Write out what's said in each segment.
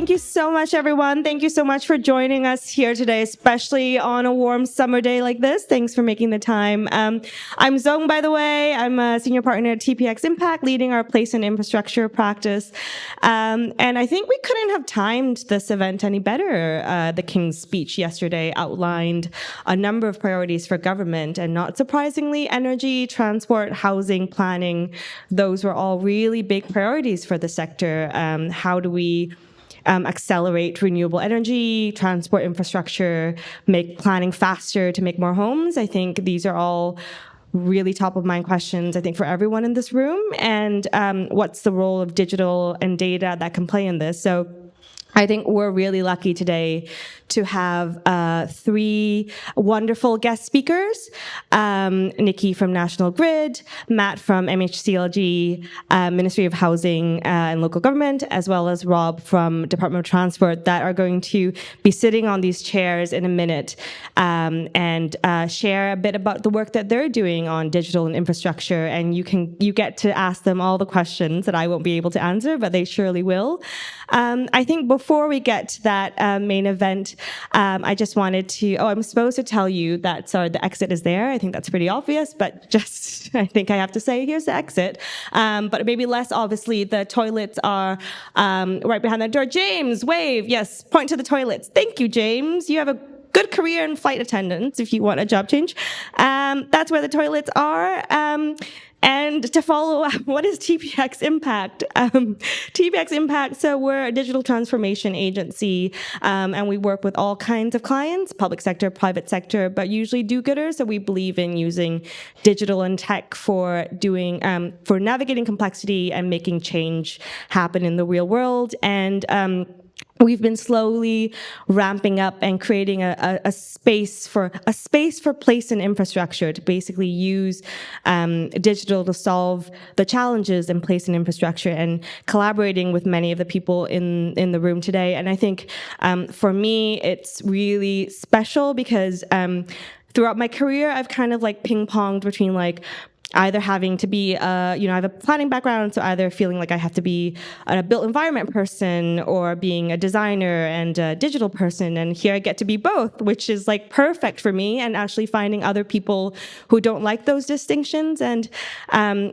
Thank you so much, everyone. Thank you so much for joining us here today, especially on a warm summer day like this. Thanks for making the time. I'm Zung, by the way. I'm a senior partner at TPX Impact, leading our place and infrastructure practice. And I think we couldn't have timed this event any better. The King's speech yesterday outlined a number of priorities for government, and not surprisingly, energy, transport, housing, planning, those were all really big priorities for the sector. How do we accelerate renewable energy, transport infrastructure, make planning faster to make more homes? I think these are all really top of mind questions, I think, for everyone in this room. And what's the role of digital and data that can play in this? So I think we're really lucky today to have three wonderful guest speakers. Niki from National Grid, Matt from MHCLG, Ministry of Housing and Local Government, as well as Rob from Department of Transport, that are going to be sitting on these chairs in a minute and share a bit about the work that they're doing on digital and infrastructure. And you get to ask them all the questions that I won't be able to answer, but they surely will. I think before we get to that main event, I just wanted to, I'm supposed to tell you that, sorry, the exit is there. I think that's pretty obvious, but just, I think I have to say, here's the exit. But maybe less obviously, the toilets are right behind that door. James, wave, yes, point to the toilets. Thank you, James. You have a good career in flight attendants if you want a job change. That's where the toilets are. And to follow up, what is TPX Impact? TPX Impact, so we're a digital transformation agency, and we work with all kinds of clients, public sector, private sector, but usually do-gooders. So we believe in using digital and tech for doing, for navigating complexity and making change happen in the real world. And we've been slowly ramping up and creating a space for place and infrastructure to basically use digital to solve the challenges in place and infrastructure, and collaborating with many of the people in the room today. And I think for me, it's really special because throughout my career, I've kind of like ping-ponged between like either having to be, I have a planning background, so either feeling like I have to be a built environment person or being a designer and a digital person. And here I get to be both, which is like perfect for me, and actually finding other people who don't like those distinctions. And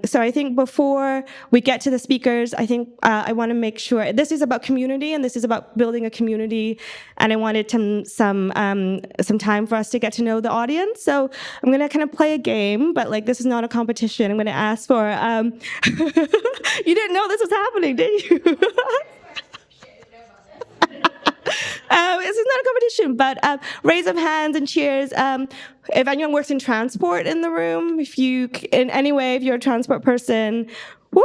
so I think before we get to the speakers, I think I want to make sure this is about community, and this is about building a community. And I wanted some time for us to get to know the audience. So I'm going to kind of play a game, but like this is not a competition. I'm going to ask for, you didn't know this was happening, did you? This is not a competition, but raise of hands and cheers. If anyone works in transport in the room, if you, in any way, if you're a transport person, woo,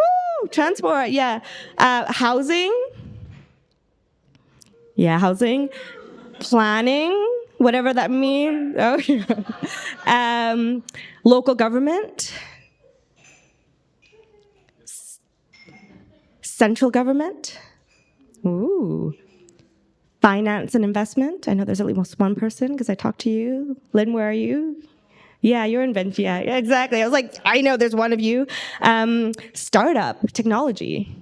transport, yeah. Housing, yeah, housing. Planning, whatever that means. Oh, yeah. Local government. Central government. Ooh. Finance and investment. I know there's at least one person because I talked to you. Lynn, where are you? Yeah, you're in Venture. Yeah, exactly. I was like, I know there's one of you. Startup, technology.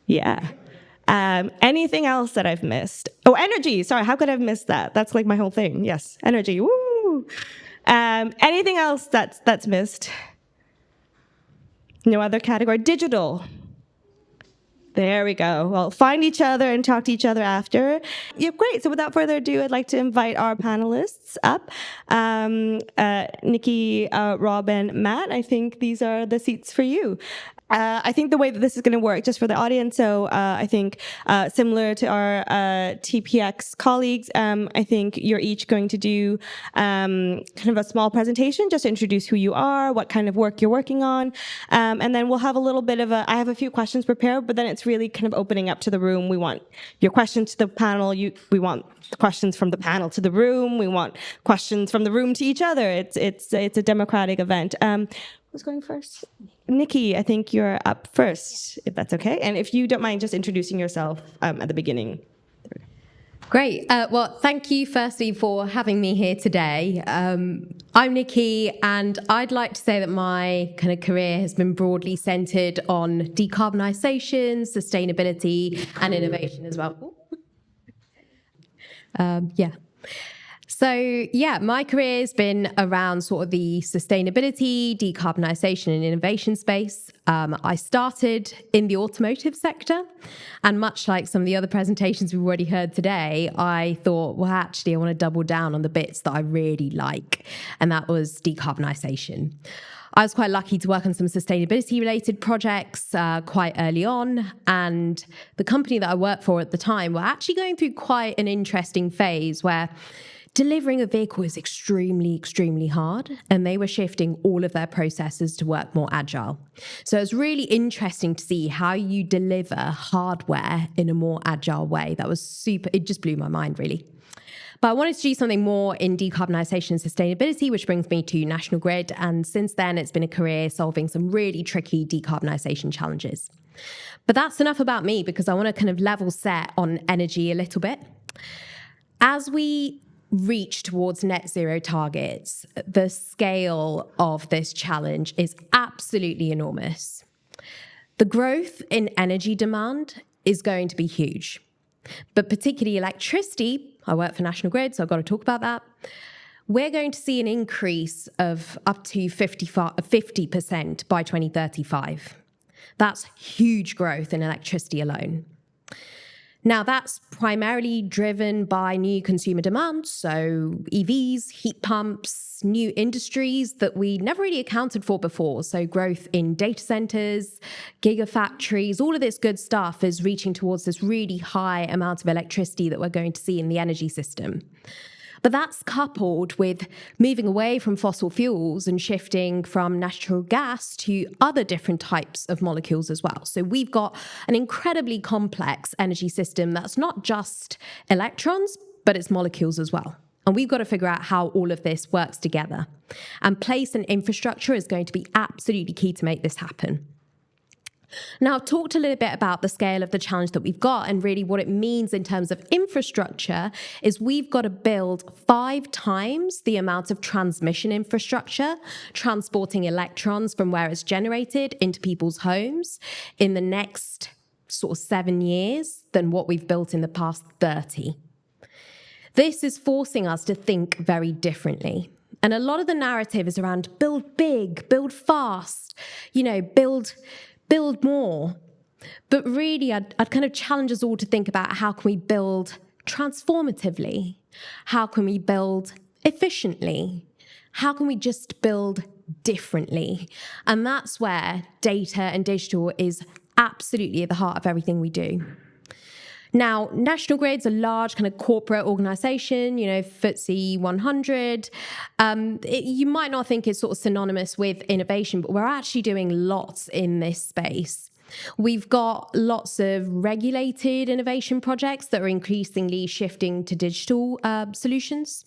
Yeah. Anything else that I've missed? Oh, energy. Sorry, how could I have missed that? That's like my whole thing. Yes, energy. Woo! Anything else that's missed? No other category. Digital. There we go. Well, find each other and talk to each other after. Yeah, great. So without further ado, I'd like to invite our panelists up. Niki, Rob, and Matt, I think these are the seats for you. I think the way that this is going to work, just for the audience, so I think similar to our TPX colleagues, I think you're each going to do kind of a small presentation just to introduce who you are, what kind of work you're working on, and then we'll have a little bit of I have a few questions prepared, but then it's really kind of opening up to the room. We want your questions to the panel. We want questions from the panel to the room. We want questions from the room to each other. It's a democratic event. Who's going first? Niki, I think you're up first, if that's okay. And if you don't mind just introducing yourself at the beginning. Great. Well, thank you firstly for having me here today. I'm Niki, and I'd like to say that my kind of career has been broadly centred on decarbonisation, sustainability, and innovation as well. Yeah. So, yeah, my career has been around sort of the sustainability, decarbonisation and innovation space. I started in the automotive sector, and much like some of the other presentations we've already heard today, I thought, well, actually, I want to double down on the bits that I really like, and that was decarbonisation. I was quite lucky to work on some sustainability-related projects quite early on, and the company that I worked for at the time were actually going through quite an interesting phase where delivering a vehicle is extremely, extremely hard, and they were shifting all of their processes to work more agile. So it's really interesting to see how you deliver hardware in a more agile way. That was super, it just blew my mind, really. But I wanted to do something more in decarbonisation and sustainability, which brings me to National Grid. And since then, it's been a career solving some really tricky decarbonisation challenges. But that's enough about me, because I want to kind of level set on energy a little bit. As we reach towards net zero targets, the scale of this challenge is absolutely enormous. The growth in energy demand is going to be huge, but particularly electricity. I work for National Grid, so I've got to talk about that. We're going to see an increase of up to 50% by 2035. That's huge growth in electricity alone. Now, that's primarily driven by new consumer demand, so EVs, heat pumps, new industries that we never really accounted for before. So growth in data centers, gigafactories, all of this good stuff is reaching towards this really high amount of electricity that we're going to see in the energy system. But that's coupled with moving away from fossil fuels and shifting from natural gas to other different types of molecules as well. So we've got an incredibly complex energy system that's not just electrons, but it's molecules as well. And we've got to figure out how all of this works together. And place and infrastructure is going to be absolutely key to make this happen. Now, I've talked a little bit about the scale of the challenge that we've got, and really what it means in terms of infrastructure is we've got to build 5 times the amount of transmission infrastructure, transporting electrons from where it's generated into people's homes in the next sort of 7 years than what we've built in the past 30. This is forcing us to think very differently. And a lot of the narrative is around build big, build fast, build more. But really, I'd kind of challenge us all to think about how can we build transformatively? How can we build efficiently? How can we just build differently? And that's where data and digital is absolutely at the heart of everything we do. Now, National Grid's a large kind of corporate organisation, FTSE 100. You might not think it's sort of synonymous with innovation, but we're actually doing lots in this space. We've got lots of regulated innovation projects that are increasingly shifting to digital solutions.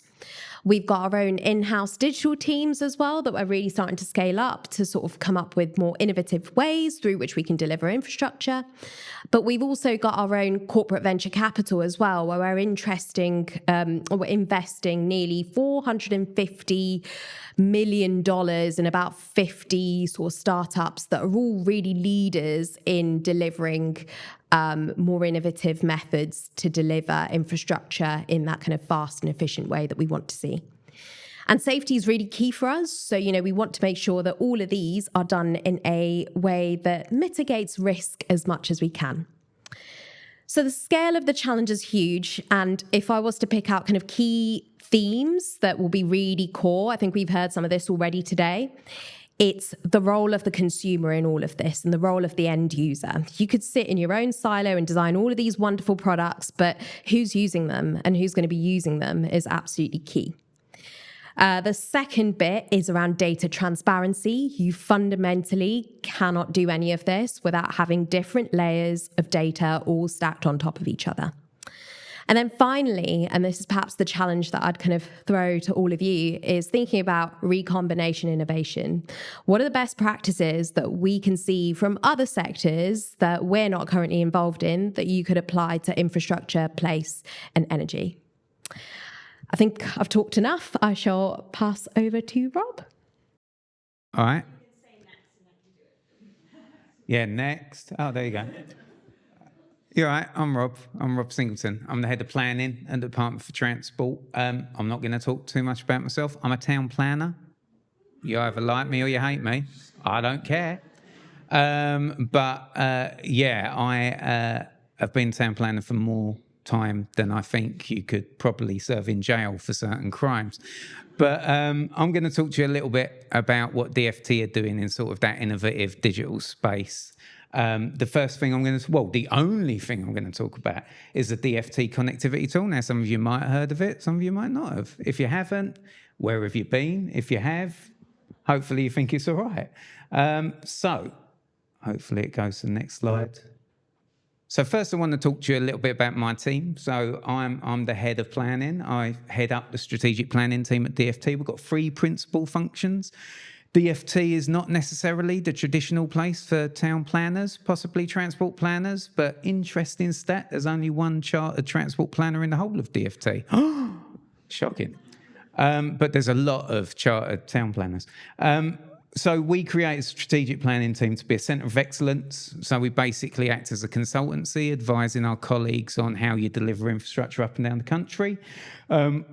We've got our own in-house digital teams as well that we're really starting to scale up to sort of come up with more innovative ways through which we can deliver infrastructure. But we've also got our own corporate venture capital as well, where we're investing nearly $450 million in about 50 sort of startups that are all really leaders in delivering more innovative methods to deliver infrastructure in that kind of fast and efficient way that we want to see. And safety is really key for us. So, we want to make sure that all of these are done in a way that mitigates risk as much as we can. So the scale of the challenge is huge. And if I was to pick out kind of key themes that will be really core, I think we've heard some of this already today. It's the role of the consumer in all of this and the role of the end user. You could sit in your own silo and design all of these wonderful products, but who's using them and who's going to be using them is absolutely key. The second bit is around data transparency. You fundamentally cannot do any of this without having different layers of data all stacked on top of each other. And then finally, and this is perhaps the challenge that I'd kind of throw to all of you, is thinking about recombination innovation. What are the best practices that we can see from other sectors that we're not currently involved in that you could apply to infrastructure, place, and energy? I think I've talked enough. I shall pass over to Rob. All right. Yeah, next. Oh, there you go. You're right. I'm Rob. I'm Rob Singleton. I'm the head of planning at the Department for Transport. I'm not going to talk too much about myself. I'm a town planner. You either like me or you hate me. I don't care. I have been town planner for more time than I think you could probably serve in jail for certain crimes. But I'm going to talk to you a little bit about what DFT are doing in sort of that innovative digital space. The only thing I'm going to talk about is the DFT connectivity tool. Now, some of you might have heard of it, some of you might not have. If you haven't, where have you been? If you have, hopefully you think it's all right. Hopefully it goes to the next slide. So first I want to talk to you a little bit about my team. So I'm the head of planning. I head up the strategic planning team at DFT. We've got 3 principal functions. DFT is not necessarily the traditional place for town planners, possibly transport planners, but interesting stat, there's only one chartered transport planner in the whole of DFT. Shocking. But there's a lot of chartered town planners. So we create a strategic planning team to be a centre of excellence. So we basically act as a consultancy, advising our colleagues on how you deliver infrastructure up and down the country.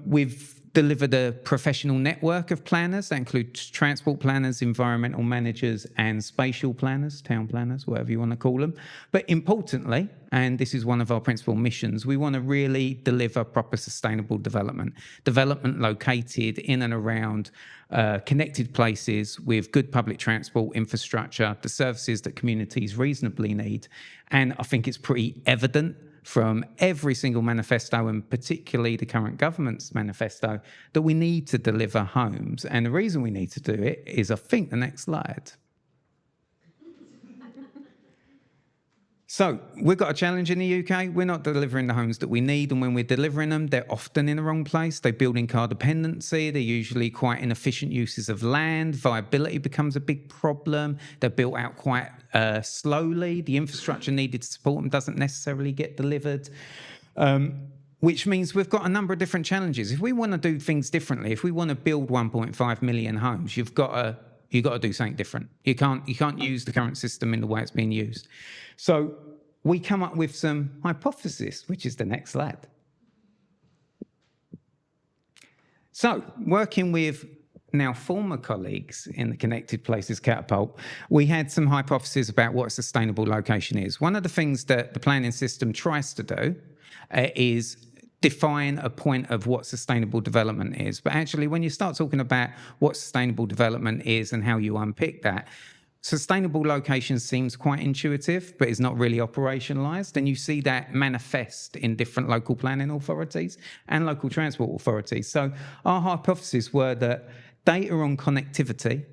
We've delivered a professional network of planners that includes transport planners, environmental managers, and spatial planners, town planners, whatever you want to call them. But importantly, and this is one of our principal missions, we want to really deliver proper sustainable development located in and around connected places with good public transport infrastructure, the services that communities reasonably need. And I think it's pretty evident from every single manifesto, and particularly the current government's manifesto, that we need to deliver homes. And the reason we need to do it is, I think, the next slide. So we've got a challenge in the UK. We're not delivering the homes that we need, and when we're delivering them, they're often in the wrong place. They build in car dependency. They're usually quite inefficient uses of land. Viability becomes a big problem. They're built out quite slowly. The infrastructure needed to support them doesn't necessarily get delivered. Which means we've got a number of different challenges. If we want to do things differently, if we want to build 1.5 million homes, you've got to do something different. You can't use the current system in the way it's being used. So we come up with some hypotheses, which is the next slide. So working with now former colleagues in the Connected Places Catapult, we had some hypotheses about what a sustainable location is. One of the things that the planning system tries to do is define a point of what sustainable development is. But actually, when you start talking about what sustainable development is and how you unpick that, sustainable location seems quite intuitive, but is not really operationalized. And you see that manifest in different local planning authorities and local transport authorities. So our hypotheses were that data on connectivity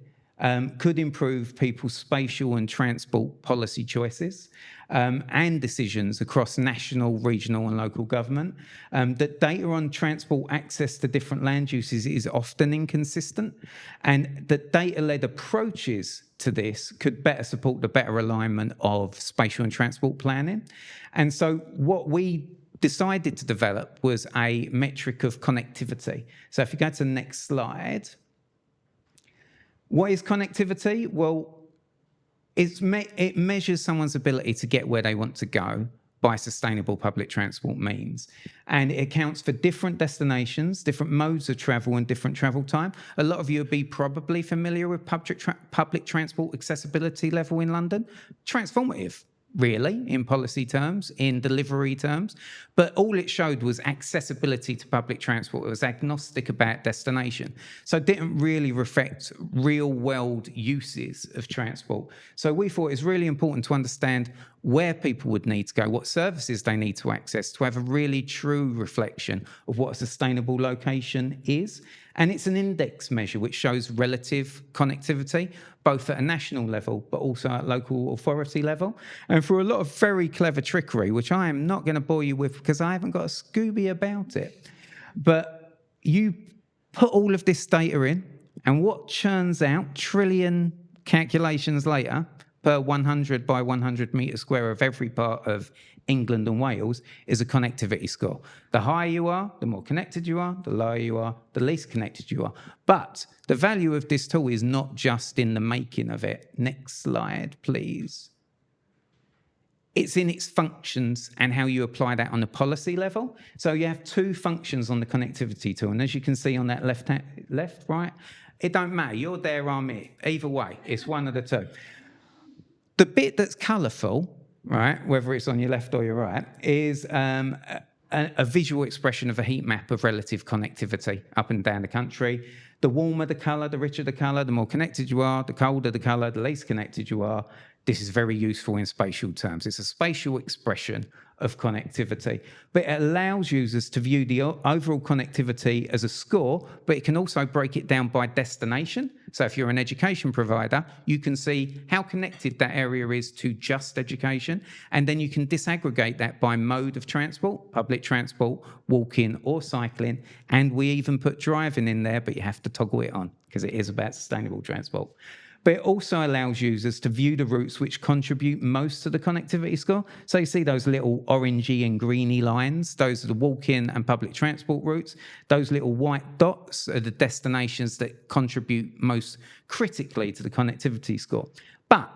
could improve people's spatial and transport policy choices and decisions across national, regional and local government. That data on transport access to different land uses is often inconsistent, and that data-led approaches to this could better support the better alignment of spatial and transport planning. And so what we decided to develop was a metric of connectivity. So if you go to the next slide. What is connectivity? Well, it measures someone's ability to get where they want to go by sustainable public transport means. And it accounts for different destinations, different modes of travel and different travel time. A lot of you will be probably familiar with public transport accessibility level in London. Transformative, really, in policy terms, in delivery terms. But all it showed was accessibility to public transport. It was agnostic about destination. So it didn't really reflect real world uses of transport. So we thought it's really important to understand where people would need to go, what services they need to access, to have a really true reflection of what a sustainable location is. And it's an index measure which shows relative connectivity, both at a national level, but also at local authority level. And through a lot of very clever trickery, which I am not going to bore you with because I haven't got a Scooby about it, but you put all of this data in, and what churns out trillion calculations later per 100 by 100 metre square of every part of England and Wales is a connectivity score. The higher you are, the more connected you are, the lower you are, the least connected you are. But the value of this tool is not just in the making of it. Next slide, please. it's in its functions and how you apply that on a policy level. So you have two functions on the connectivity tool. And as you can see on that left, right, it don't matter. You're there, I'm here. Either way, it's one of the two. The bit that's colourful, right, whether it's on your left or your right, is a visual expression of a heat map of relative connectivity up and down the country. The warmer the colour, the richer the colour, the more connected you are, the colder the colour, the least connected you are. This is very useful in spatial terms. It's a spatial expression of connectivity, but it allows users to view the overall connectivity as a score, but it can also break it down by destination. So if you're an education provider, you can see how connected that area is to just education, and then you can disaggregate that by mode of transport, public transport, walking or cycling, and we even put driving in there, but you have to toggle it on because it is about sustainable transport. But it also allows users to view the routes which contribute most to the connectivity score. So you see those little orangey and greeny lines, those are the walk-in and public transport routes. Those little white dots are the destinations that contribute most critically to the connectivity score. But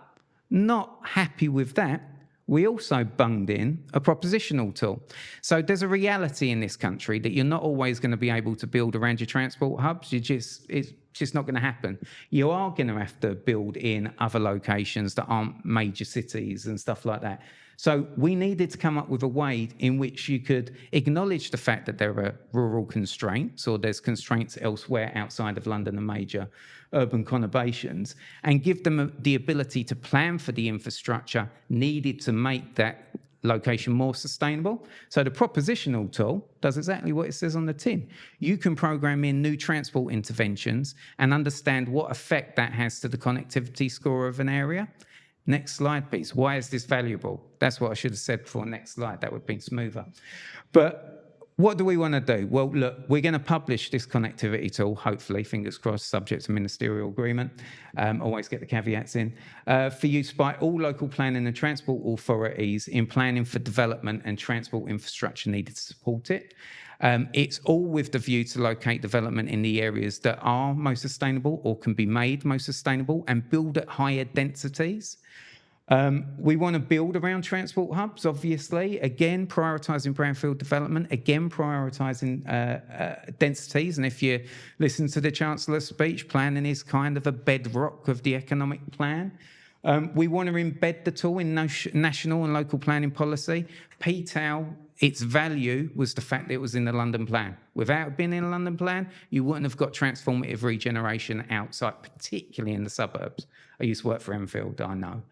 not happy with that, we also bunged in a propositional tool. So there's a reality in this country that you're not always going to be able to build around your transport hubs. It's just not going to happen. You are going to have to build in other locations that aren't major cities and stuff like that. So we needed to come up with a way in which you could acknowledge the fact that there are rural constraints or there's constraints elsewhere outside of London and major urban conurbations, and give them the ability to plan for the infrastructure needed to make that location more sustainable. So the propositional tool does exactly what it says on the tin. You can program in new transport interventions and understand what effect that has to the connectivity score of an area. Next slide, please. Why is this valuable? That's what I should have said before. Next slide. That would have been smoother. But what do we want to do? Well, look, we're going to publish this connectivity tool, hopefully, fingers crossed, subject to ministerial agreement. Always get the caveats in. For use by all local planning and transport authorities in planning for development and transport infrastructure needed to support it. It's all with the view to locate development in the areas that are most sustainable or can be made most sustainable and build at higher densities. We want to build around transport hubs, obviously. Again, prioritising brownfield development. Again, prioritising densities. And if you listen to the Chancellor's speech, planning is kind of a bedrock of the economic plan. We want to embed the tool in national and local planning policy. PTAL, its value was the fact that it was in the London plan. Without it being in the London plan, you wouldn't have got transformative regeneration outside, particularly in the suburbs. I used to work for Enfield, I know.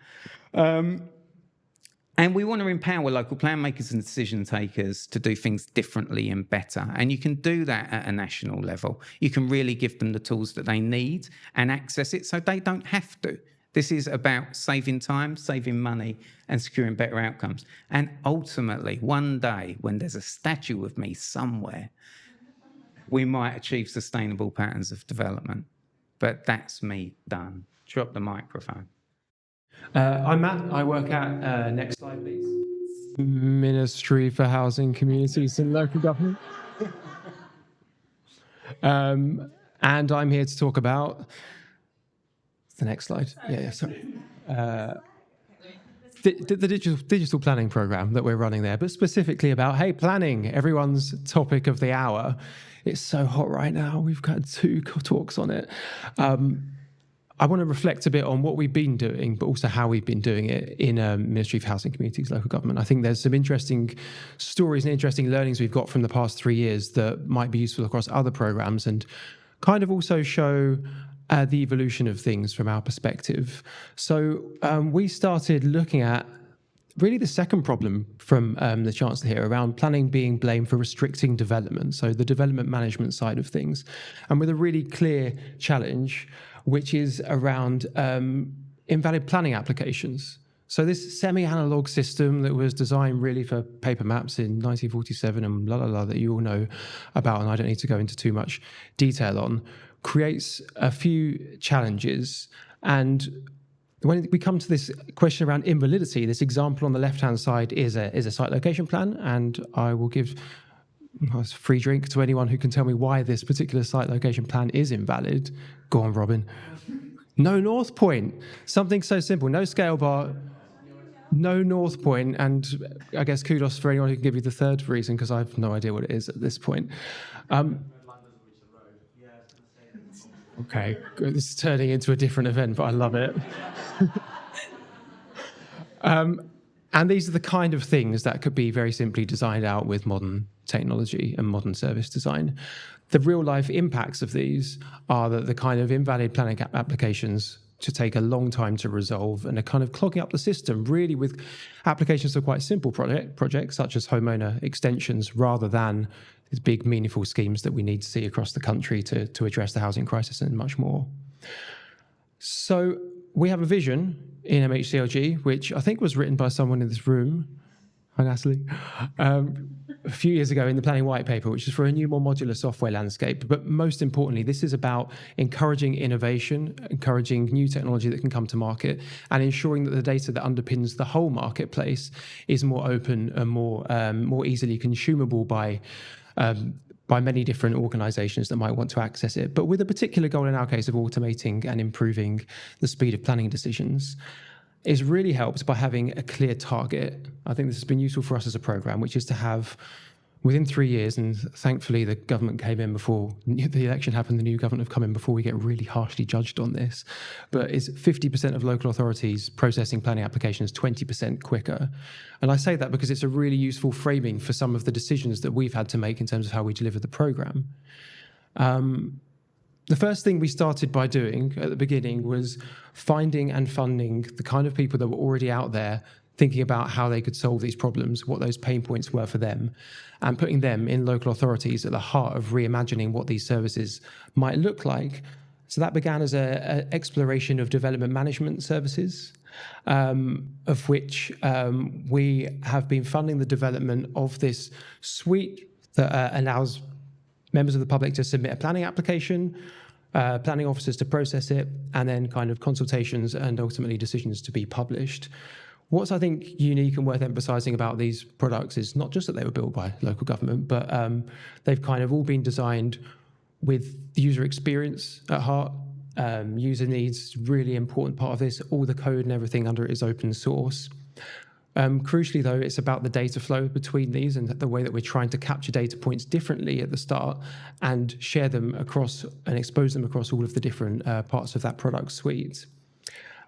And we want to empower local plan makers and decision takers to do things differently and better. And you can do that at a national level. You can really give them the tools that they need and access it so they don't have to. This is about saving time, saving money, and securing better outcomes. And ultimately, one day, when there's a statue of me somewhere, we might achieve sustainable patterns of development. But that's me done. Drop the microphone. I'm Matt. I work at, next slide, please. Ministry for Housing, Communities and Local Government. And I'm here to talk about... The next slide. Yeah, sorry. The digital planning program that we're running there, but specifically about, hey, planning, everyone's topic of the hour. It's so hot right now. We've got 2 talks on it. I want to reflect a bit on what we've been doing, but also how we've been doing it in Ministry for Housing, Communities, Local Government. I think there's some interesting stories and interesting learnings we've got from the past 3 years that might be useful across other programs and kind of also show the evolution of things from our perspective. So we started looking at really the second problem from the Chancellor here around planning being blamed for restricting development, so the development management side of things, and with a really clear challenge, which is around invalid planning applications. So this semi-analog system that was designed really for paper maps in 1947 and that you all know about, and I don't need to go into too much detail on, creates a few challenges. And when we come to this question around invalidity, this example on the left-hand side is a site location plan, and I will give a free drink to anyone who can tell me why this particular site location plan is invalid. Go on, Robin. No North Point. Something so simple. No scale bar. no North Point, and I guess kudos for anyone who can give you the third reason, because I have no idea what it is at this point. Okay, good. This is turning into a different event, but I love it. And these are the kind of things that could be very simply designed out with modern technology and modern service design. The real life impacts of these are that the kind of invalid planning applications to take a long time to resolve and are kind of clogging up the system, really, with applications of quite simple projects such as homeowner extensions, rather than these big meaningful schemes that we need to see across the country to address the housing crisis and much more. So we have a vision in MHCLG, which I think was written by someone in this room. Hi, Natalie. A few years ago in the planning white paper, which is for a new, more modular software landscape. But most importantly, this is about encouraging innovation, encouraging new technology that can come to market, and ensuring that the data that underpins the whole marketplace is more open and more easily consumable by many different organisations that might want to access it, but with a particular goal in our case of automating and improving the speed of planning decisions. Is really helped by having a clear target. I think this has been useful for us as a programme, which is to have, within 3 years, and thankfully the government came in before the election happened, the new government have come in before we get really harshly judged on this, but is 50% of local authorities processing planning applications 20% quicker. And I say that because it's a really useful framing for some of the decisions that we've had to make in terms of how we deliver the programme. The first thing we started by doing at the beginning was finding and funding the kind of people that were already out there thinking about how they could solve these problems, what those pain points were for them, and putting them in local authorities at the heart of reimagining what these services might look like. So that began as an exploration of development management services, of which we have been funding the development of this suite that allows members of the public to submit a planning application, planning officers to process it, and then kind of consultations and ultimately decisions to be published. What's, I think, unique and worth emphasising about these products is not just that they were built by local government, but they've kind of all been designed with user experience at heart. User needs, really important part of this. All the code and everything under it is open source. Crucially, though, it's about the data flow between these and the way that we're trying to capture data points differently at the start and share them across and expose them across all of the different parts of that product suite.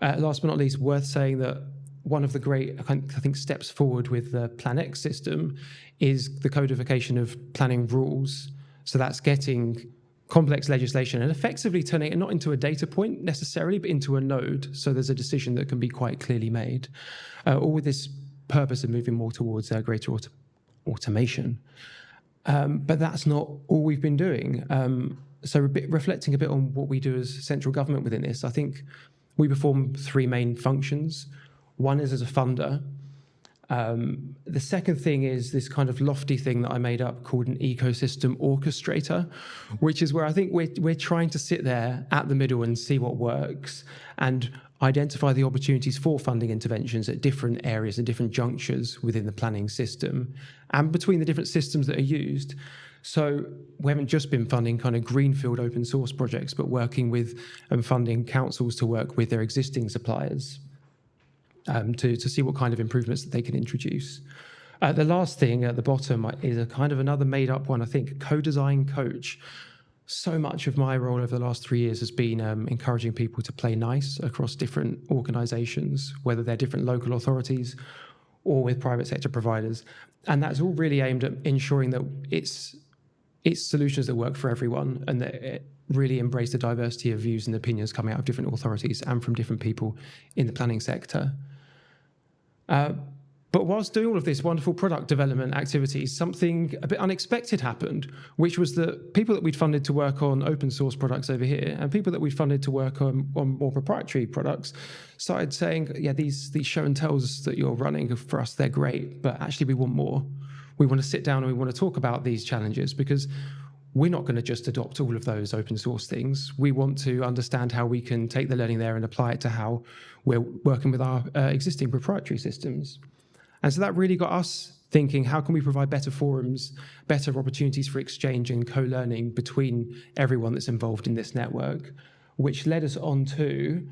Last but not least, worth saying that one of the great, I think, steps forward with the Plan X system is the codification of planning rules. So that's getting complex legislation and effectively turning it not into a data point necessarily, but into a node. So there's a decision that can be quite clearly made. All with this purpose of moving more towards greater automation. But that's not all we've been doing. So reflecting a bit on what we do as central government within this, I think we perform 3 main functions. One is as a funder. The second thing is this kind of lofty thing that I made up called an ecosystem orchestrator, which is where I think we're trying to sit there at the middle and see what works and identify the opportunities for funding interventions at different areas and different junctures within the planning system and between the different systems that are used. So we haven't just been funding kind of greenfield open source projects, but working with and funding councils to work with their existing suppliers. To see what kind of improvements that they can introduce. The last thing at the bottom is a kind of another made-up one, I think, co-design coach. So much of my role over the last 3 years has been encouraging people to play nice across different organisations, whether they're different local authorities or with private sector providers. And that's all really aimed at ensuring that it's solutions that work for everyone and that it really embrace the diversity of views and opinions coming out of different authorities and from different people in the planning sector. But whilst doing all of this wonderful product development activities, something a bit unexpected happened, which was that people that we'd funded to work on open source products over here and people that we'd funded to work on more proprietary products started saying, yeah, these show and tells that you're running for us, they're great, but actually we want more. We want to sit down and we want to talk about these challenges because we're not going to just adopt all of those open source things. We want to understand how we can take the learning there and apply it to how we're working with our existing proprietary systems. And so that really got us thinking, how can we provide better forums, better opportunities for exchange and co-learning between everyone that's involved in this network, which led us on to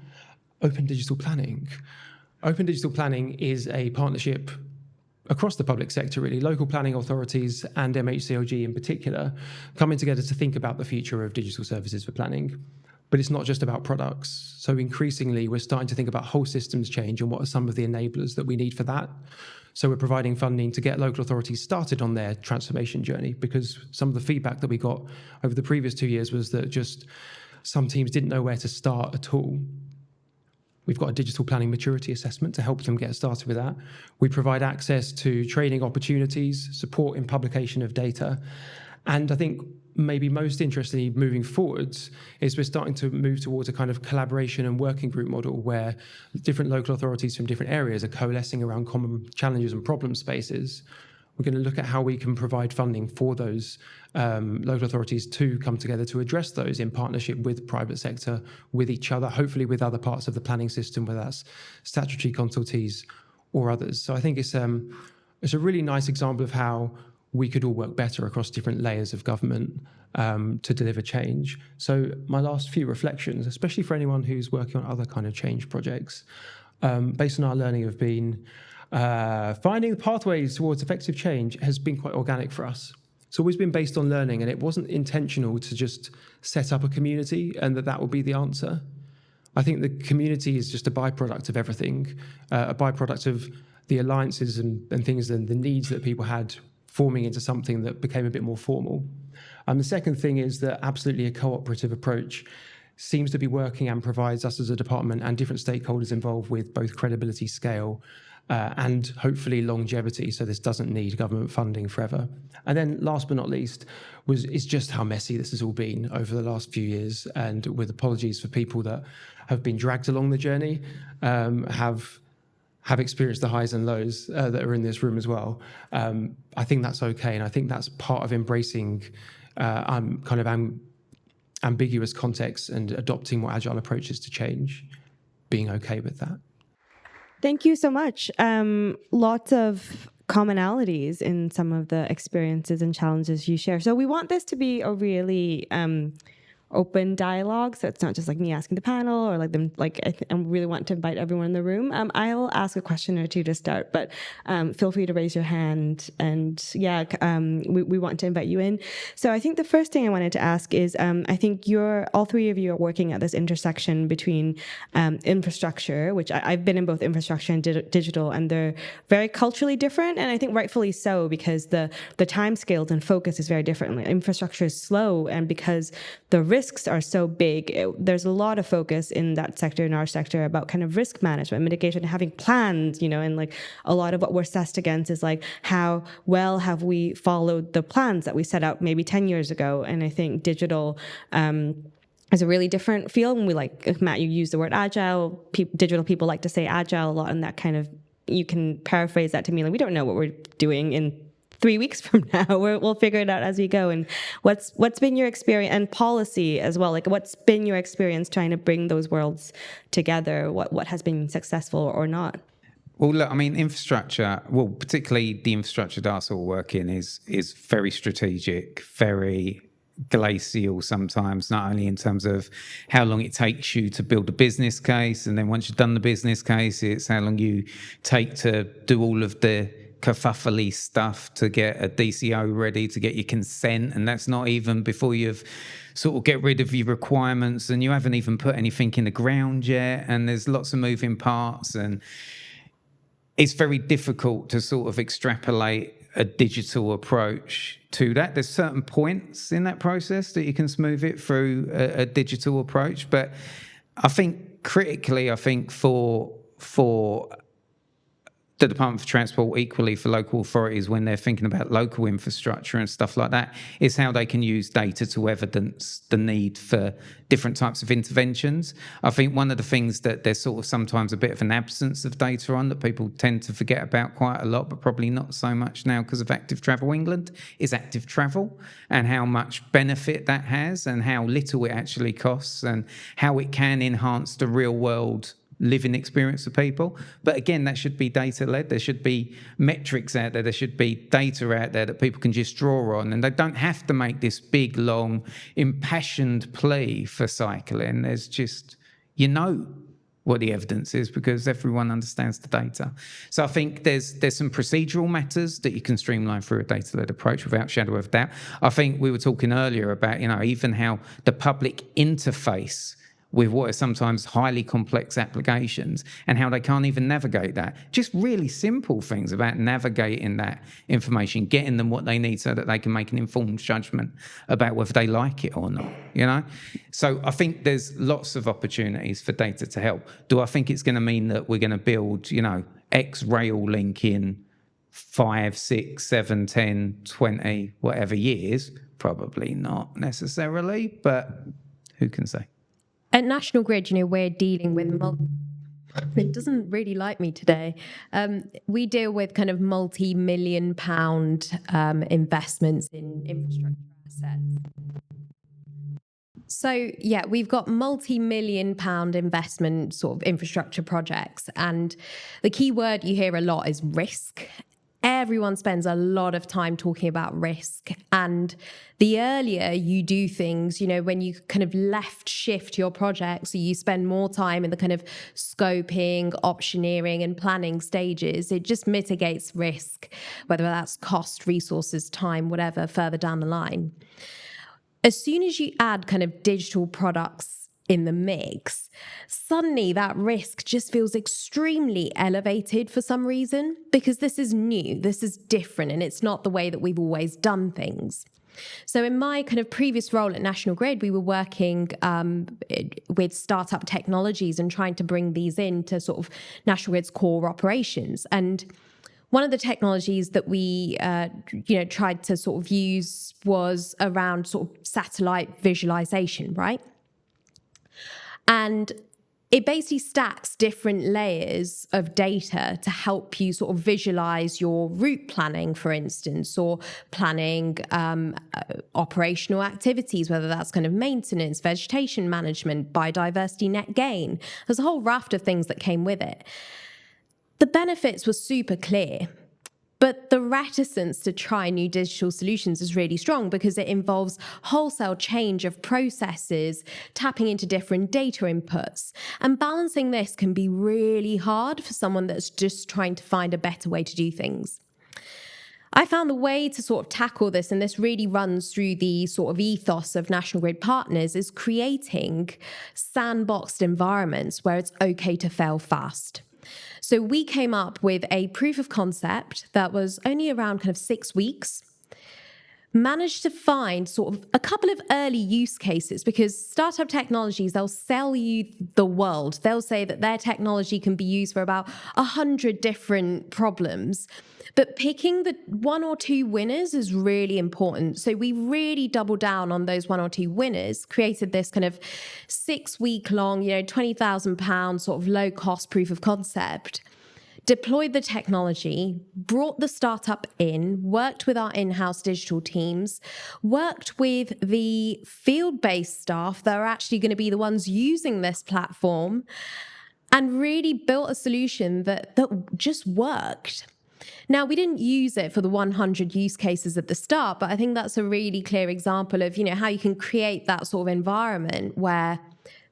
open digital planning. Open digital planning is a partnership across the public sector, really, local planning authorities and MHCLG in particular, coming together to think about the future of digital services for planning. But it's not just about products. So increasingly, we're starting to think about whole systems change and what are some of the enablers that we need for that. So we're providing funding to get local authorities started on their transformation journey, because some of the feedback that we got over the previous 2 years was that just some teams didn't know where to start at all. We've got a digital planning maturity assessment to help them get started with that. We provide access to training opportunities, support in publication of data. And I think maybe most interestingly moving forwards is we're starting to move towards a kind of collaboration and working group model where different local authorities from different areas are coalescing around common challenges and problem spaces. We're going to look at how we can provide funding for those local authorities to come together to address those in partnership with private sector, with each other, hopefully with other parts of the planning system, whether that's statutory consultees or others. So I think it's a really nice example of how we could all work better across different layers of government to deliver change. So my last few reflections, especially for anyone who's working on other kind of change projects, based on our learning have been finding the pathways towards effective change has been quite organic for us. It's always been based on learning, and it wasn't intentional to just set up a community and that would be the answer. I think the community is just a byproduct of everything, a byproduct of the alliances and things and the needs that people had forming into something that became a bit more formal. And the second thing is that absolutely a cooperative approach seems to be working and provides us as a department and different stakeholders involved with both credibility, scale, and hopefully longevity, so this doesn't need government funding forever. And then last but not least is just how messy this has all been over the last few years, and with apologies for people that have been dragged along the journey, have experienced the highs and lows that are in this room as well. I think that's okay, and I think that's part of embracing ambiguous contexts and adopting more agile approaches to change, being okay with that. Thank you so much. Lots of commonalities in some of the experiences and challenges you share. So we want this to be a really open dialogue, so it's not just like me asking the panel or like them. Like I really want to invite everyone in the room. I'll ask a question or two to start, but feel free to raise your hand. And we want to invite you in. So I think the first thing I wanted to ask is, I think all three of you are working at this intersection between infrastructure, which I've been in both infrastructure and digital, and they're very culturally different, and I think rightfully so, because the time scales and focus is very different. Like, infrastructure is slow, and because the risks are so big, there's a lot of focus in that sector, in our sector, about kind of risk management, mitigation, having plans, and like a lot of what we're assessed against is like how well have we followed the plans that we set out maybe 10 years ago. And I think digital is a really different field. And we Matt, you use the word agile. Digital people like to say agile a lot, and that kind of, you can paraphrase that to mean like we don't know what we're doing in 3 weeks from now. We'll figure it out as we go. And what's been your experience, and policy as well? Like, what's been your experience trying to bring those worlds together? What has been successful or not? Well, look, I mean, infrastructure, particularly the infrastructure that I sort of work in is very strategic, very glacial sometimes, not only in terms of how long it takes you to build a business case, and then once you've done the business case, it's how long you take to do all of the kerfuffly stuff to get a DCO ready, to get your consent, and that's not even before you've sort of get rid of your requirements, and you haven't even put anything in the ground yet, and there's lots of moving parts, and it's very difficult to sort of extrapolate a digital approach to that. There's certain points in that process that you can smooth it through a digital approach, but I think critically, for the Department for Transport, equally for local authorities when they're thinking about local infrastructure and stuff like that, is how they can use data to evidence the need for different types of interventions. I think one of the things that there's sort of sometimes a bit of an absence of data on that people tend to forget about quite a lot, but probably not so much now because of Active Travel England, is active travel and how much benefit that has and how little it actually costs and how it can enhance the real world living experience of people. But again, that should be data-led. There should be metrics out there. There should be data out there that people can just draw on. And they don't have to make this big, long, impassioned plea for cycling. There's just, what the evidence is because everyone understands the data. So I think there's some procedural matters that you can streamline through a data-led approach without shadow of doubt. I think we were talking earlier about, even how the public interface with what are sometimes highly complex applications and how they can't even navigate that. Just really simple things about navigating that information, getting them what they need so that they can make an informed judgment about whether they like it or not, So I think there's lots of opportunities for data to help. Do I think it's going to mean that we're going to build, X rail link in 5, 6, 7, 10, 20, whatever years? Probably not necessarily, but who can say? At National Grid, we're dealing with it doesn't really like me today. We deal with kind of multi-million pound investments in infrastructure assets. So, yeah, we've got multi-million pound investment sort of infrastructure projects. And the key word you hear a lot is risk. Everyone spends a lot of time talking about risk. And the earlier you do things, when you kind of left shift your project, so you spend more time in the kind of scoping, optioneering and planning stages, it just mitigates risk, whether that's cost, resources, time, whatever, further down the line. As soon as you add kind of digital products in the mix, suddenly that risk just feels extremely elevated for some reason, because this is new, this is different, and it's not the way that we've always done things. So in my kind of previous role at National Grid, we were working with startup technologies and trying to bring these into sort of National Grid's core operations. And one of the technologies that we, tried to sort of use was around sort of satellite visualization, right? And it basically stacks different layers of data to help you sort of visualize your route planning, for instance, or planning operational activities, whether that's kind of maintenance, vegetation management, biodiversity net gain. There's a whole raft of things that came with it. The benefits were super clear. But the reticence to try new digital solutions is really strong because it involves wholesale change of processes, tapping into different data inputs. And balancing this can be really hard for someone that's just trying to find a better way to do things. I found the way to sort of tackle this, and this really runs through the sort of ethos of National Grid Partners, is creating sandboxed environments where it's okay to fail fast. So we came up with a proof of concept that was only around kind of 6 weeks, managed to find sort of a couple of early use cases, because startup technologies, they'll sell you the world. They'll say that their technology can be used for about 100 different problems. But picking the 1 or 2 winners is really important. So we really doubled down on those 1 or 2 winners, created this kind of 6-week-long, £20,000 sort of low-cost proof of concept, deployed the technology, brought the startup in, worked with our in-house digital teams, worked with the field-based staff that are actually going to be the ones using this platform, and really built a solution that just worked. Now, we didn't use it for the 100 use cases at the start, but I think that's a really clear example of, how you can create that sort of environment where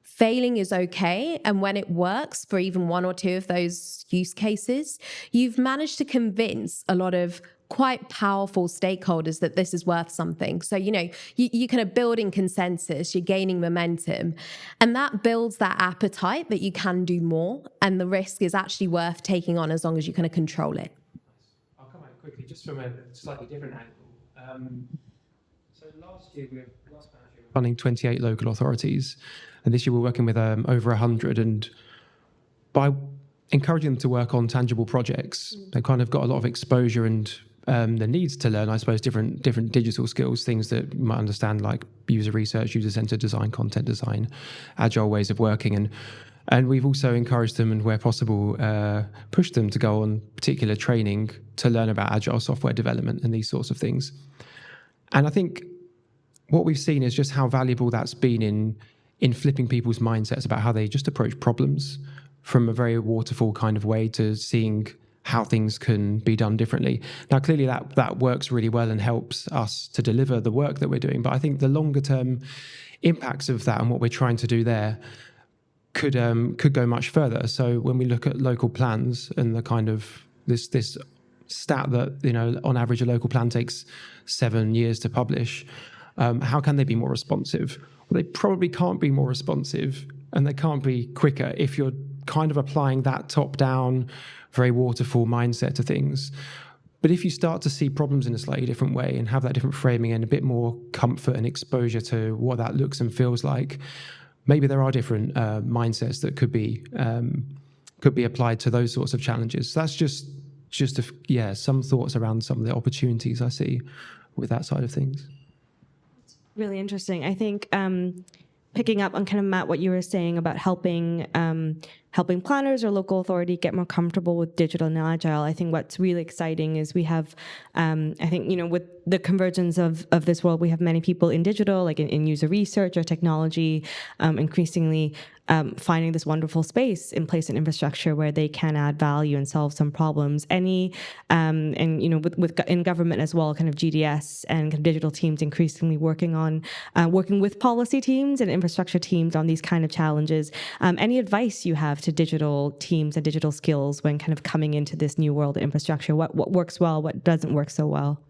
failing is okay. And when it works for even 1 or 2 of those use cases, you've managed to convince a lot of quite powerful stakeholders that this is worth something. So, you kind of building consensus, you're gaining momentum, and that builds that appetite that you can do more. And the risk is actually worth taking on as long as you kind of control it. I'll come out quickly, just from a slightly different angle. So last financial year, we were running 28 local authorities, and this year we're working with over 100. And by encouraging them to work on tangible projects, they kind of got a lot of exposure and the needs to learn, I suppose, different digital skills, things that you might understand, like user research, user-centered design, content design, agile ways of working. And we've also encouraged them, and where possible, pushed them to go on particular training to learn about agile software development and these sorts of things. And I think what we've seen is just how valuable that's been in flipping people's mindsets about how they just approach problems from a very waterfall kind of way to seeing how things can be done differently. Now, clearly that works really well and helps us to deliver the work that we're doing. But I think the longer term impacts of that and what we're trying to do there could go much further. So when we look at local plans and the kind of this stat that, you know, on average a local plan takes 7 years to publish, how can they be more responsive? Well, they probably can't be more responsive, and they can't be quicker if you're kind of applying that top-down, very waterfall mindset to things. But if you start to see problems in a slightly different way and have that different framing and a bit more comfort and exposure to what that looks and feels like, maybe there are different mindsets that could be applied to those sorts of challenges. So that's just some thoughts around some of the opportunities I see with that side of things. Really interesting. I think picking up on kind of, Matt, what you were saying about helping planners or local authority get more comfortable with digital and agile. I think what's really exciting is we have, I think, you know, with the convergence of this world, we have many people in digital, like in user research or technology, increasingly finding this wonderful space in place and infrastructure where they can add value and solve some problems. And you know, in government as well, kind of GDS and kind of digital teams increasingly working with policy teams and infrastructure teams on these kind of challenges. Any advice you have to digital teams and digital skills when kind of coming into this new world of infrastructure? What works well, what doesn't work so well?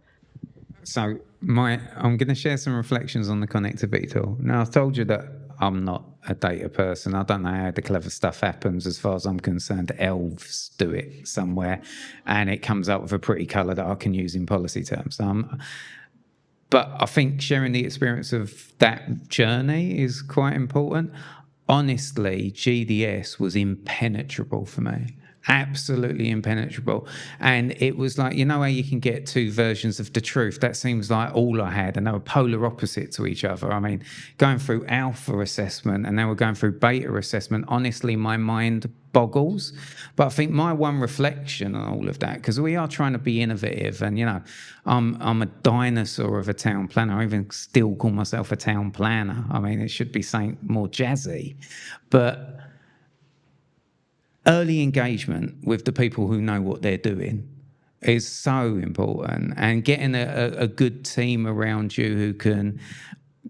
So I'm going to share some reflections on the connectivity tool. Now, I've told you that I'm not a data person. I don't know how the clever stuff happens. As far as I'm concerned, elves do it somewhere, and it comes up with a pretty colour that I can use in policy terms. But I think sharing the experience of that journey is quite important. Honestly, GDS was impenetrable for me. Absolutely impenetrable. And it was like, you know how you can get two versions of the truth? That seems like all I had, and they were polar opposite to each other. I mean, going through alpha assessment and now we're going through beta assessment, honestly, my mind boggles. But I think my one reflection on all of that, because we are trying to be innovative, and, you know, I'm a dinosaur of a town planner. I even still call myself a town planner. I mean, it should be something more jazzy. But early engagement with the people who know what they're doing is so important, and getting a good team around you who can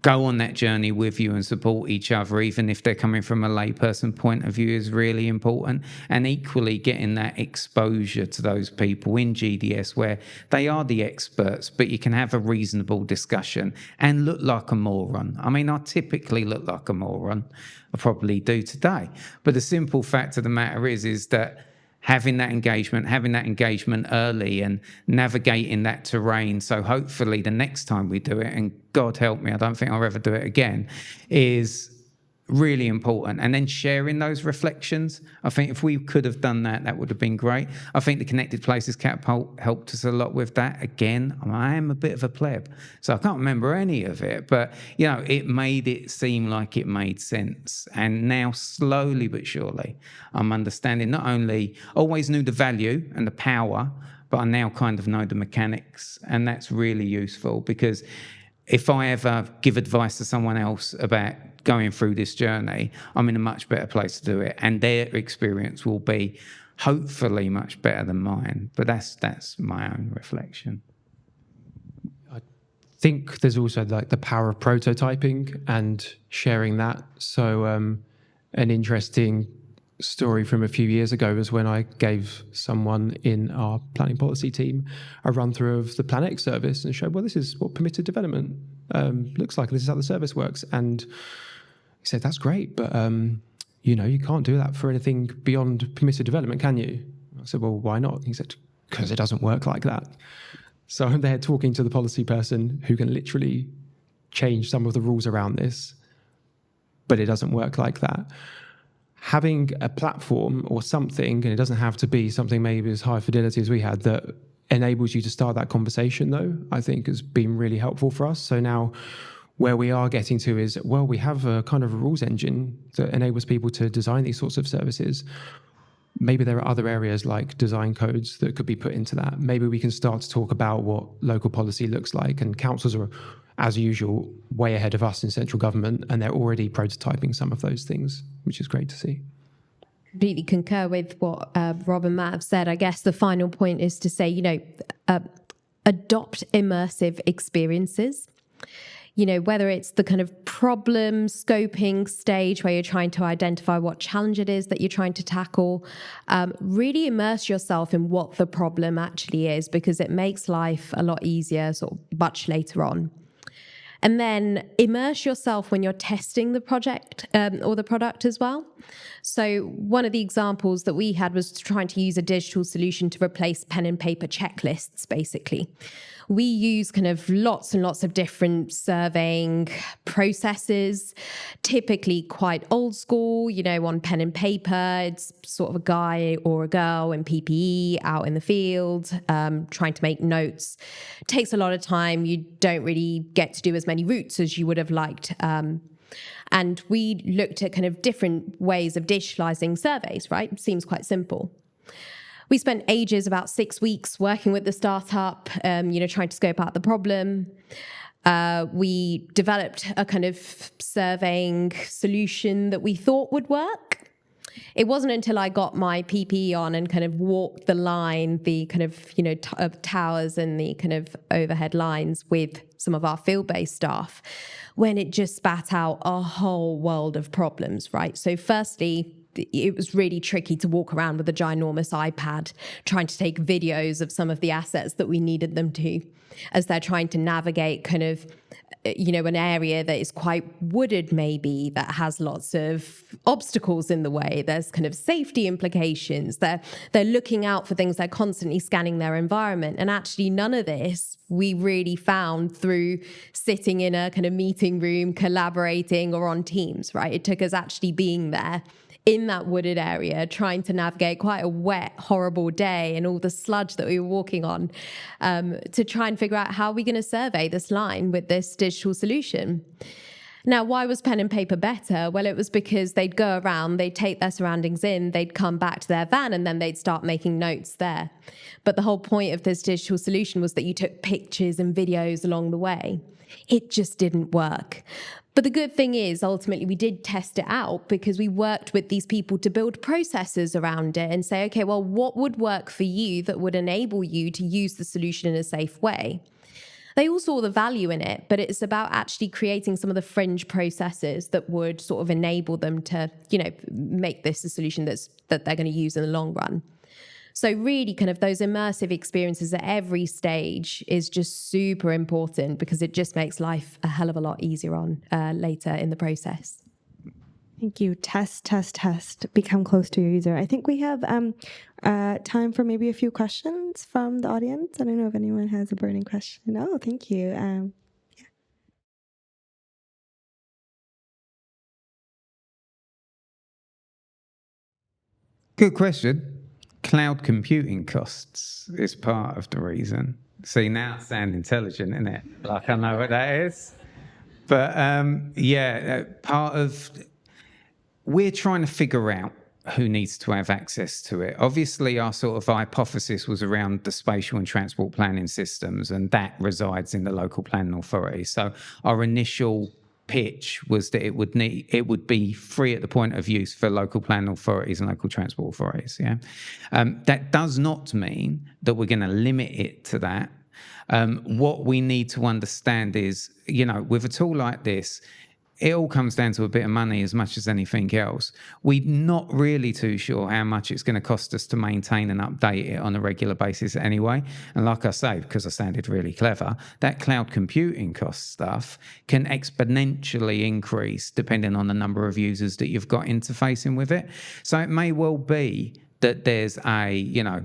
go on that journey with you and support each other, even if they're coming from a layperson point of view, is really important. And equally, getting that exposure to those people in GDS where they are the experts, but you can have a reasonable discussion and look like a moron. I mean, I typically look like a moron. I probably do today. But the simple fact of the matter is that having that engagement early and navigating that terrain, so hopefully the next time we do it, and God help me, I don't think I'll ever do it again, is really important. And then sharing those reflections. I think if we could have done that, that would have been great. I think the Connected Places Catapult helped us a lot with that. Again, I am a bit of a pleb, so I can't remember any of it, but, you know, it made it seem like it made sense. And now, slowly but surely, I'm understanding, not only always knew the value and the power, but I now kind of know the mechanics. And that's really useful, because if I ever give advice to someone else about going through this journey, I'm in a much better place to do it, and their experience will be hopefully much better than mine. But that's my own reflection. I think there's also like the power of prototyping and sharing that. So an interesting story from a few years ago was when I gave someone in our planning policy team a run through of the Plan X service and showed, well, this is what permitted development looks like. This is how the service works. And he said, that's great, but you know, you can't do that for anything beyond permitted development, can you? I said, well, why not? He said, because it doesn't work like that. So I'm there talking to the policy person who can literally change some of the rules around this, but it doesn't work like that. Having a platform or something, and it doesn't have to be something maybe as high fidelity as we had, that enables you to start that conversation, though, I think has been really helpful for us. So now where we are getting to is, well, we have a kind of a rules engine that enables people to design these sorts of services. Maybe there are other areas like design codes that could be put into that. Maybe we can start to talk about what local policy looks like, and councils are, as usual, way ahead of us in central government, and they're already prototyping some of those things, which is great to see. Completely concur with what Rob and Matt have said. I guess the final point is to say, you know, adopt immersive experiences. whether it's the kind of problem scoping stage where you're trying to identify what challenge it is that you're trying to tackle, really immerse yourself in what the problem actually is, because it makes life a lot easier sort of much later on. And then immerse yourself when you're testing the project or the product as well. So one of the examples that we had was trying to use a digital solution to replace pen and paper checklists, basically. We use kind of lots and lots of different surveying processes, typically quite old school, on pen and paper. It's sort of a guy or a girl in PPE out in the field, trying to make notes. It takes a lot of time. You don't really get to do as many routes as you would have liked. And we looked at kind of different ways of digitalizing surveys, right? Seems quite simple. We spent ages, about 6 weeks, working with the startup, trying to scope out the problem. We developed a kind of surveying solution that we thought would work. It wasn't until I got my PPE on and kind of walked the line, the kind of, towers and the kind of overhead lines with some of our field-based staff, when it just spat out a whole world of problems, right? So firstly, it was really tricky to walk around with a ginormous iPad trying to take videos of some of the assets that we needed them to, as they're trying to navigate kind of, an area that is quite wooded maybe, that has lots of obstacles in the way. There's kind of safety implications. They're looking out for things. They're constantly scanning their environment. And actually none of this we really found through sitting in a kind of meeting room, collaborating, or on Teams, right? It took us actually being there in that wooded area, trying to navigate quite a wet, horrible day and all the sludge that we were walking on, to try and figure out how we're going to survey this line with this digital solution. Now, why was pen and paper better? Well, it was because they'd go around, they'd take their surroundings in, they'd come back to their van, and then they'd start making notes there. But the whole point of this digital solution was that you took pictures and videos along the way. It just didn't work. But the good thing is, ultimately, we did test it out because we worked with these people to build processes around it and say, okay, well, what would work for you that would enable you to use the solution in a safe way? They all saw the value in it, but it's about actually creating some of the fringe processes that would sort of enable them to, make this a solution that they're going to use in the long run. So really kind of those immersive experiences at every stage is just super important, because it just makes life a hell of a lot easier on later in the process. Thank you. Test, test, test. Become close to your user. I think we have time for maybe a few questions from the audience. I don't know if anyone has a burning question. Oh, thank you. Yeah. Good question. Cloud computing costs is part of the reason. See, now I sound intelligent, isn't it? Like I know what that is. But part of, we're trying to figure out who needs to have access to it. Obviously, our sort of hypothesis was around the spatial and transport planning systems, and that resides in the local planning authority. So our initial pitch was that it would be free at the point of use for local planning authorities and local transport authorities. Yeah, that does not mean that we're going to limit it to that. What we need to understand is, with a tool like this, it all comes down to a bit of money as much as anything else. We're not really too sure how much it's going to cost us to maintain and update it on a regular basis anyway. And like I say, because I sounded really clever, that cloud computing cost stuff can exponentially increase depending on the number of users that you've got interfacing with it. So it may well be that there's a,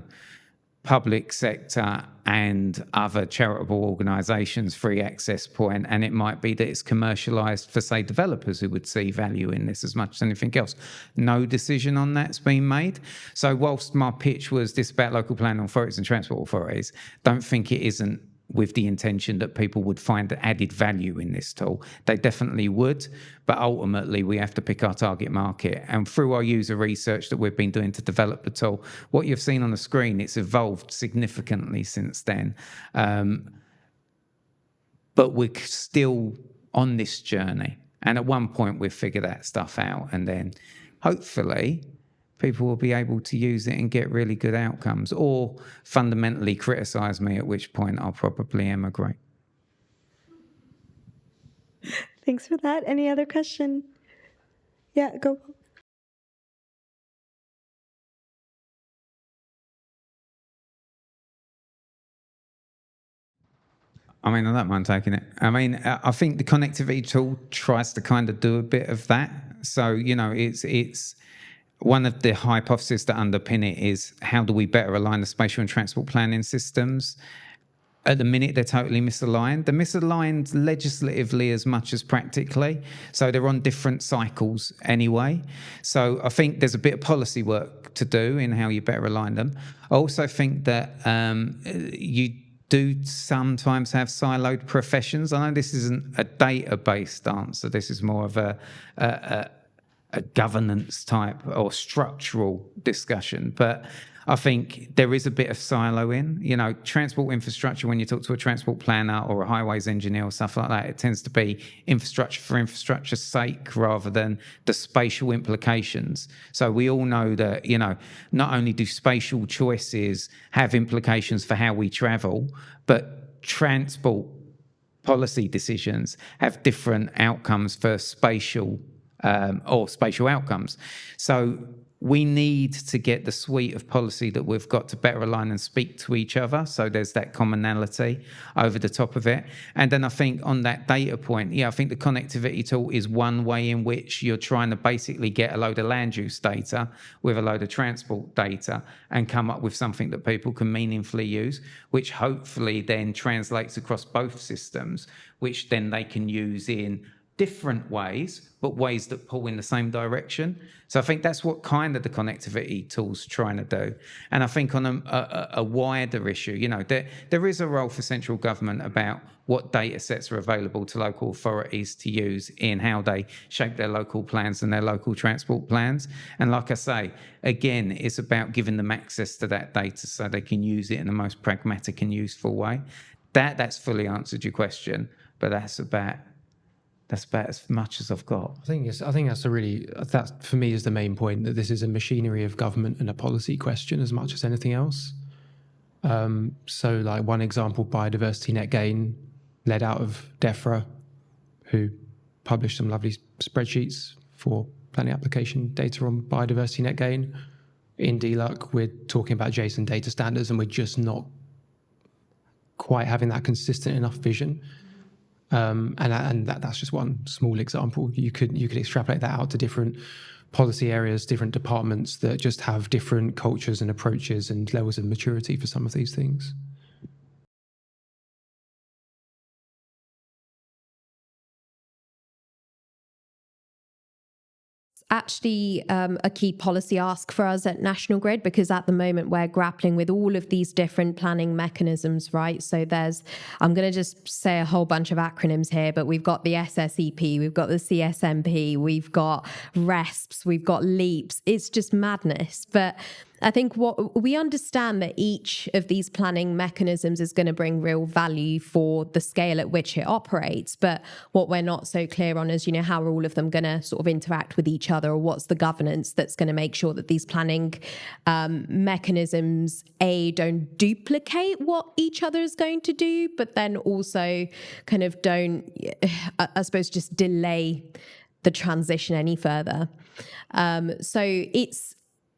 public sector and other charitable organisations free access point, and it might be that it's commercialised for, say, developers who would see value in this as much as anything else. No decision on that's been made. So whilst my pitch was this about local planning authorities and transport authorities, don't think it isn't with the intention that people would find added value in this tool. They definitely would, but ultimately we have to pick our target market. And through our user research that we've been doing to develop the tool, what you've seen on the screen, it's evolved significantly since then. But we're still on this journey. And at one point we'll figure that stuff out, and then hopefully people will be able to use it and get really good outcomes, or fundamentally criticize me, at which point I'll probably emigrate. Thanks for that. Any other question? Yeah, go. I mean, I don't mind taking it. I mean, I think the connectivity tool tries to kind of do a bit of that. So, it's one of the hypotheses that underpin it is how do we better align the spatial and transport planning systems? At the minute, they're totally misaligned. They're misaligned legislatively as much as practically. So they're on different cycles anyway. So I think there's a bit of policy work to do in how you better align them. I also think that you do sometimes have siloed professions. I know this isn't a data-based answer. This is more of a governance type or structural discussion. But I think there is a bit of siloing. Transport infrastructure, when you talk to a transport planner or a highways engineer or stuff like that, it tends to be infrastructure for infrastructure's sake rather than the spatial implications. So we all know that, not only do spatial choices have implications for how we travel, but transport policy decisions have different outcomes for spatial outcomes. So we need to get the suite of policy that we've got to better align and speak to each other. So there's that commonality over the top of it. And then I think on that data point, I think the connectivity tool is one way in which you're trying to basically get a load of land use data with a load of transport data and come up with something that people can meaningfully use, which hopefully then translates across both systems, which then they can use in different ways, but ways that pull in the same direction. So I think that's what kind of the connectivity tool's trying to do. And I think on a wider issue, there is a role for central government about what data sets are available to local authorities to use in how they shape their local plans and their local transport plans. And like I say, again, it's about giving them access to that data so they can use it in the most pragmatic and useful way. That's fully answered your question, but that's about as much as I've got. I think that for me is the main point, that this is a machinery of government and a policy question as much as anything else. So like one example, biodiversity net gain, led out of DEFRA, who published some lovely spreadsheets for planning application data on biodiversity net gain. In DLUC, we're talking about JSON data standards and we're just not quite having that consistent enough vision. And that's just one small example. You could extrapolate that out to different policy areas, different departments that just have different cultures and approaches and levels of maturity for some of these things. Actually a key policy ask for us at National Grid, because at the moment we're grappling with all of these different planning mechanisms, right? So I'm going to just say a whole bunch of acronyms here, but we've got the SSEP, we've got the CSMP, we've got RESPs, we've got LEAPs. It's just madness. But I think what we understand that each of these planning mechanisms is going to bring real value for the scale at which it operates. But what we're not so clear on is, how are all of them going to sort of interact with each other, or what's the governance that's going to make sure that these planning mechanisms, don't duplicate what each other is going to do, but then also kind of don't, I suppose, just delay the transition any further. So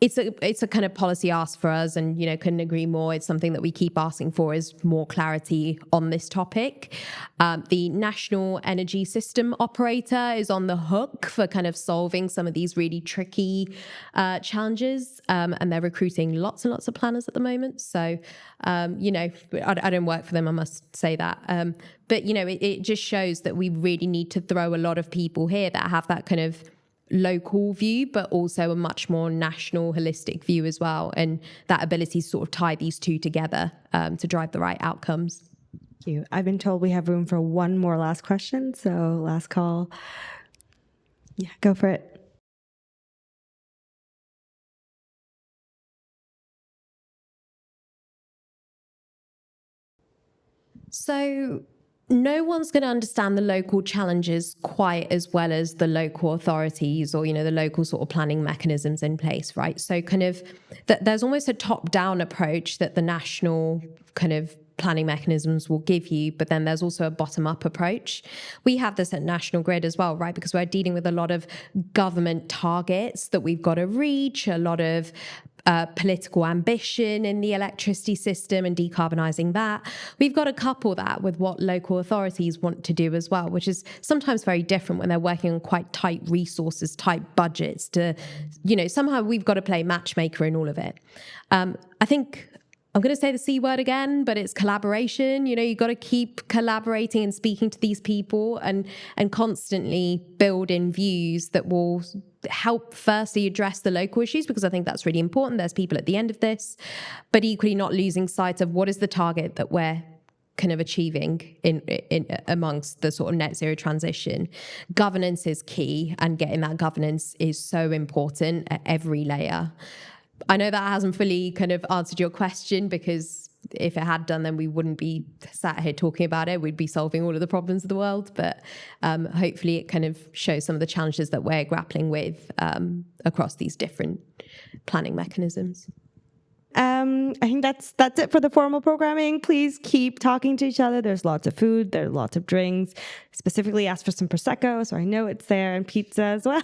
it's a kind of policy ask for us, and couldn't agree more. It's something that we keep asking for, is more clarity on this topic. The National Energy System Operator is on the hook for kind of solving some of these really tricky challenges, and they're recruiting lots and lots of planners at the moment. So I don't work for them, I must say that. But it just shows that we really need to throw a lot of people here that have that kind of local view, but also a much more national, holistic view as well, and that ability to sort of tie these two together to drive the right outcomes. Thank you. I've been told we have room for one more last question, so last call. Yeah, go for it. So no one's going to understand the local challenges quite as well as the local authorities, or the local sort of planning mechanisms in place, right? So kind of there's almost a top-down approach that the national kind of planning mechanisms will give you, but then there's also a bottom-up approach. We have this at National Grid as well, right? Because we're dealing with a lot of government targets that we've got to reach, a lot of political ambition in the electricity system and decarbonising that. We've got to couple that with what local authorities want to do as well, which is sometimes very different when they're working on quite tight resources, tight budgets to, somehow we've got to play matchmaker in all of it. I think I'm going to say the C word again, but it's collaboration. You've got to keep collaborating and speaking to these people and constantly build in views that will help firstly address the local issues, because I think that's really important. There's people at the end of this, but equally not losing sight of what is the target that we're kind of achieving in amongst the sort of net zero transition. Governance is key, and getting that governance is so important at every layer. I know that hasn't fully kind of answered your question, because if it had done, then we wouldn't be sat here talking about it. We'd be solving all of the problems of the world. But hopefully it kind of shows some of the challenges that we're grappling with across these different planning mechanisms. I think that's it for the formal programming. Please keep talking to each other. There's lots of food. There's lots of drinks. Specifically asked for some Prosecco, so I know it's there, and pizza as well.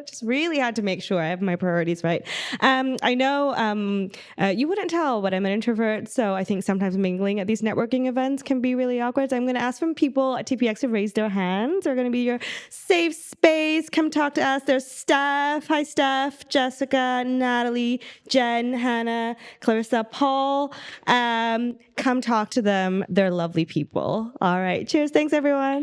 Just really had to make sure I have my priorities right. I know you wouldn't tell, but I'm an introvert, so I think sometimes mingling at these networking events can be really awkward. So I'm going to ask from people at TPX to raise their hands. They're going to be your safe space. Come talk to us. There's Steph. Hi, Steph. Jessica, Natalie, Jen, Hannah, Clarissa, Paul. Come talk to them. They're lovely people. All right. Cheers. Thanks, everyone.